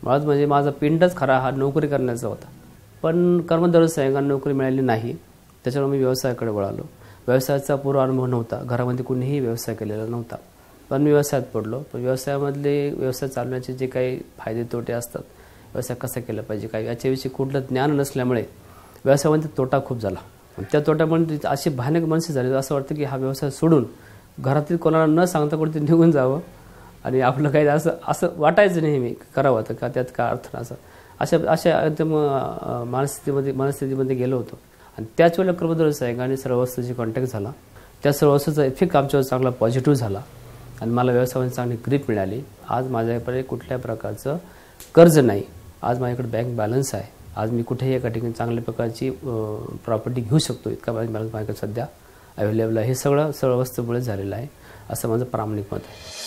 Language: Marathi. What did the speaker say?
मुळात म्हणजे माझा पिंडच खरा हा नोकरी करण्याचा होता, पण कर्मदर्शन संयोगाने नोकरी मिळाली नाही, त्याच्यामुळे मी व्यवसायाकडे वळालो. व्यवसायाचा पूर्व अनुभव नव्हता, घरामध्ये कुणीही व्यवसाय केलेला नव्हता, पण मी व्यवसायात पडलो. पण व्यवसायामधले व्यवसाय चालवण्याचे जे काही फायदे तोटे असतात, व्यवसाय कसा केला पाहिजे काय याच्याविषयी कुठलं ज्ञान नसल्यामुळे व्यवसायामध्ये तोटा खूप झाला. त्या तोट्यामुळे अशी भयानक मानसिक झाली, असं वाटतं की हा व्यवसाय सोडून घरातील कोणाला न सांगता कुठे निघून जावं आणि आपलं काही असं वाटायचं नेहमी करावं तर का त्यात का अर्थ असं अशा एकदम मनस्थितीमध्ये गेलो होतो. आणि त्याच वेळेला कर्मदर्शन संयोगाने सर्व वस्तूची कॉन्टॅक्ट झाला. त्या सर्व वस्तूचा इफेक्ट आमच्यावर चांगला पॉझिटिव्ह झाला आणि मला व्यवसायामध्ये चांगली ग्रीप मिळाली. आज माझ्याकडे कुठल्या प्रकारचं कर्ज नाही, आज माझ्याकडे बँक बॅलन्स आहे. आज मी कुठेही एका ठिकाणी चांगल्या प्रकारची प्रॉपर्टी घेऊ शकतो, इतका माझ्याकडे सध्या अवेलेबल आहे. हे सगळं सर्व वस्तूमुळे झालेलं आहे असं माझं प्रामाणिक मत आहे.